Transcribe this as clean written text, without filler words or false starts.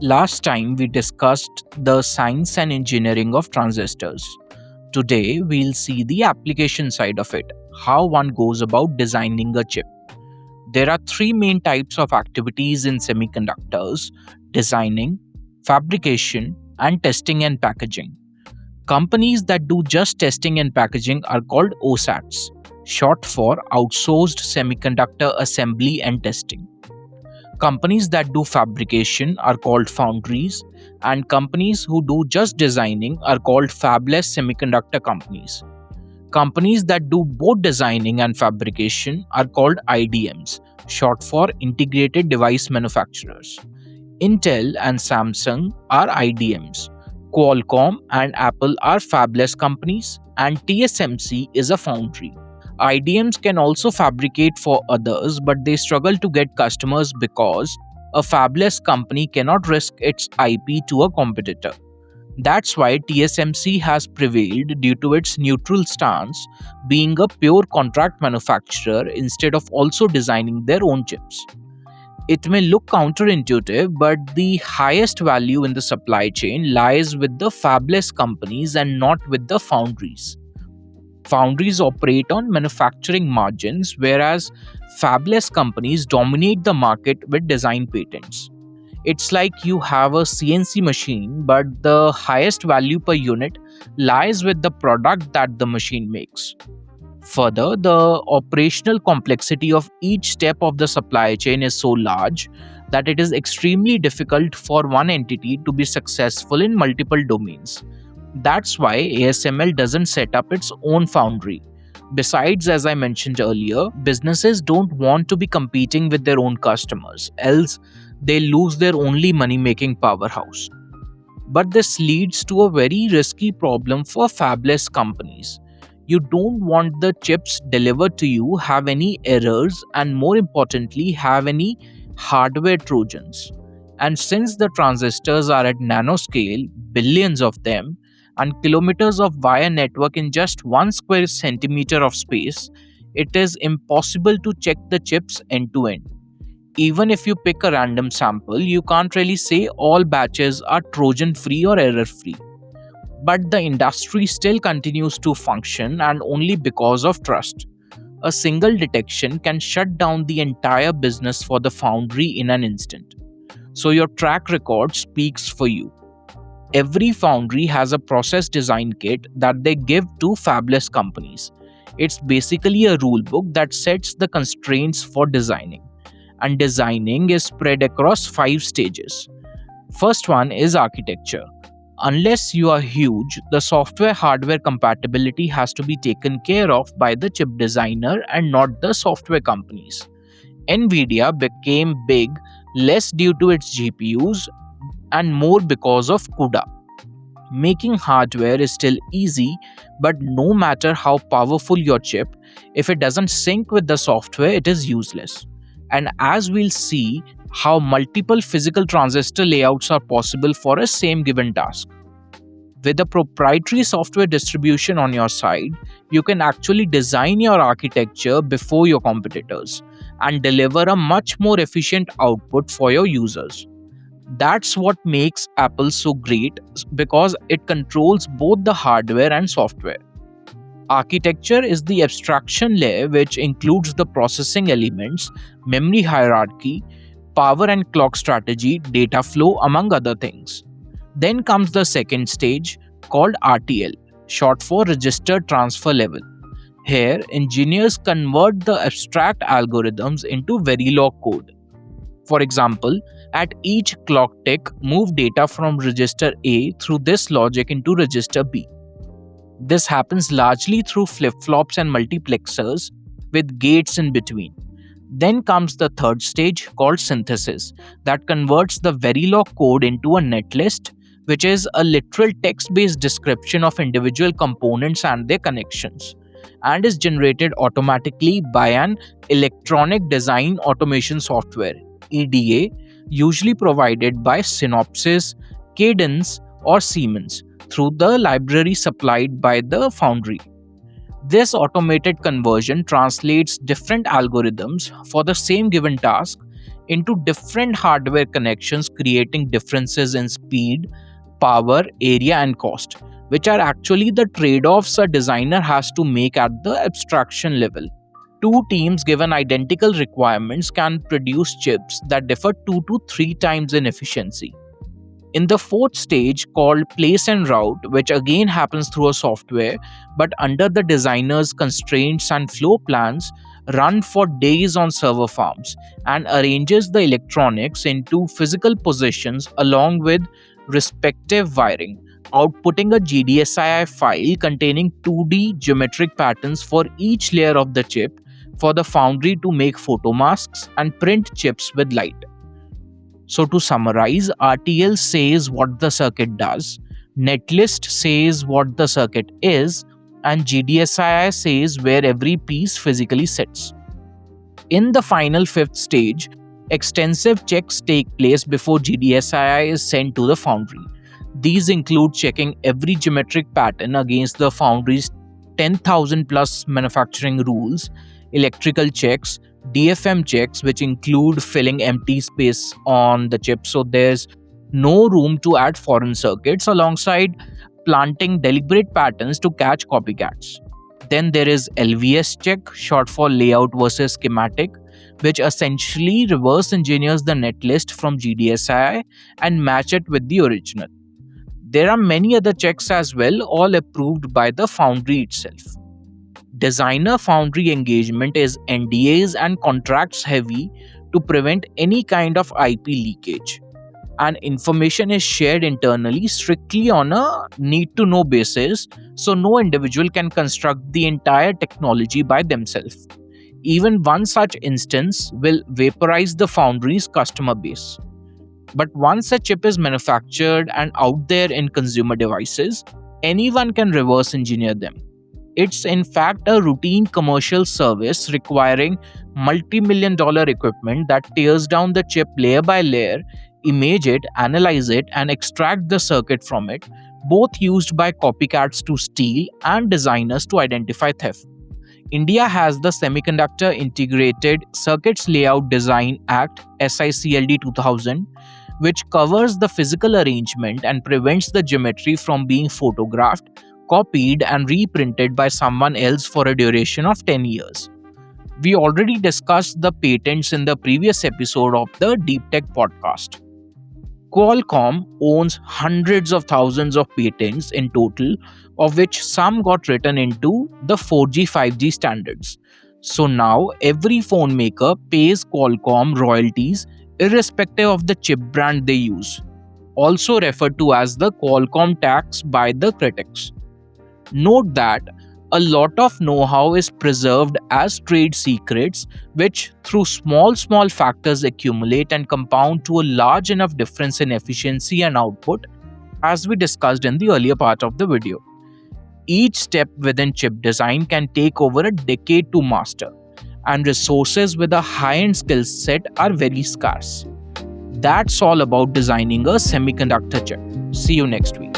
Last time we discussed the science and engineering of transistors. Today we'll see the application side of it, how one goes about designing a chip. There are three main types of activities in semiconductors: designing, fabrication, and testing and packaging. Companies that do just testing and packaging are called OSATs, short for outsourced semiconductor assembly and testing. Companies that do fabrication are called foundries, and companies who do just designing are called fabless semiconductor companies. Companies that do both designing and fabrication are called IDMs, short for integrated device manufacturers. Intel and Samsung are IDMs. Qualcomm and Apple are fabless companies, and TSMC is a foundry. IDMs can also fabricate for others, but they struggle to get customers because a fabless company cannot risk its IP to a competitor. That's why TSMC has prevailed due to its neutral stance, being a pure contract manufacturer instead of also designing their own chips. It may look counterintuitive, but the highest value in the supply chain lies with the fabless companies and not with the foundries. Foundries operate on manufacturing margins, whereas fabless companies dominate the market with design patents. It's like you have a CNC machine, but the highest value per unit lies with the product that the machine makes. Further, the operational complexity of each step of the supply chain is so large that it is extremely difficult for one entity to be successful in multiple domains. That's why ASML doesn't set up its own foundry. Besides, as I mentioned earlier, businesses don't want to be competing with their own customers, else they lose their only money making powerhouse. But this leads to a very risky problem for fabless companies. You don't want the chips delivered to you have any errors, and more importantly have any hardware trojans. And since the transistors are at nanoscale, billions of them, and kilometers of wire network in just 1 square centimeter of space, it is impossible to check the chips end to end. Even if you pick a random sample, you can't really say all batches are Trojan free or error free. But the industry still continues to function, and only because of trust. A single detection can shut down the entire business for the foundry in an instant. So your track record speaks for you. Every foundry has a process design kit that they give to fabless companies. It's basically a rule book that sets the constraints for designing. And designing is spread across 5 stages. First one is architecture. Unless you are huge, the software hardware compatibility has to be taken care of by the chip designer and not the software companies. Nvidia became big less due to its GPUs and more because of CUDA. Making hardware is still easy, but no matter how powerful your chip, if it doesn't sync with the software, it is useless. And as we'll see, how multiple physical transistor layouts are possible for a same given task. With a proprietary software distribution on your side, you can actually design your architecture before your competitors and deliver a much more efficient output for your users. That's what makes Apple so great, because it controls both the hardware and software. Architecture is the abstraction layer which includes the processing elements, memory hierarchy, power and clock strategy, data flow, among other things. Then comes the second stage called RTL, short for register transfer level. Here, engineers convert the abstract algorithms into Verilog code. For example, at each clock tick, move data from register A through this logic into register B. This happens largely through flip-flops and multiplexers with gates in between. Then comes the third stage called synthesis that converts the Verilog code into a netlist, which is a literal text-based description of individual components and their connections, and is generated automatically by an electronic design automation software EDA, usually provided by Synopsys, Cadence, or Siemens through the library supplied by the foundry. This automated conversion translates different algorithms for the same given task into different hardware connections, creating differences in speed, power, area, and cost, which are actually the trade offs a designer has to make at the abstraction level. Two teams given identical requirements can produce chips that differ 2 to 3 times in efficiency. In the fourth stage, called place and route, which again happens through a software but under the designer's constraints and flow plans, run for days on server farms and arranges the electronics into physical positions along with respective wiring, outputting a GDSI file containing 2D geometric patterns for each layer of the chip for the foundry to make photomasks and print chips with light. So, to summarize, RTL says what the circuit does, netlist says what the circuit is, and GDSI says where every piece physically sits. In the final fifth stage, extensive checks take place before GDSI is sent to the foundry. These include checking every geometric pattern against the foundry's 10,000 plus manufacturing rules, electrical checks, DFM checks, which include filling empty space on the chip so there's no room to add foreign circuits, alongside planting deliberate patterns to catch copycats. Then there is LVS check, short for layout versus schematic, which essentially reverse engineers the netlist from GDSI and match it with the original. There are many other checks as well, all approved by the foundry itself. Designer foundry engagement is NDAs and contracts heavy to prevent any kind of IP leakage. And information is shared internally strictly on a need to know basis, so no individual can construct the entire technology by themselves. Even one such instance will vaporize the foundry's customer base. But once a chip is manufactured and out there in consumer devices, anyone can reverse engineer them. It's in fact a routine commercial service requiring multi-million dollar equipment that tears down the chip layer by layer, image it, analyze it, and extract the circuit from it, both used by copycats to steal and designers to identify theft. India has the Semiconductor Integrated Circuits Layout Design Act SICLD 2000, which covers the physical arrangement and prevents the geometry from being photographed, copied, and reprinted by someone else for a duration of 10 years. We already discussed the patents in the previous episode of the Deep Tech podcast. Qualcomm owns hundreds of thousands of patents in total, of which some got written into the 4G 5G standards. So now every phone maker pays Qualcomm royalties irrespective of the chip brand they use, also referred to as the Qualcomm tax by the critics. Note that a lot of know-how is preserved as trade secrets, which through small factors accumulate and compound to a large enough difference in efficiency and output, as we discussed in the earlier part of the video. Each step within chip design can take over a decade to master, and resources with a high-end skill set are very scarce. That's all about designing a semiconductor chip. See you next week.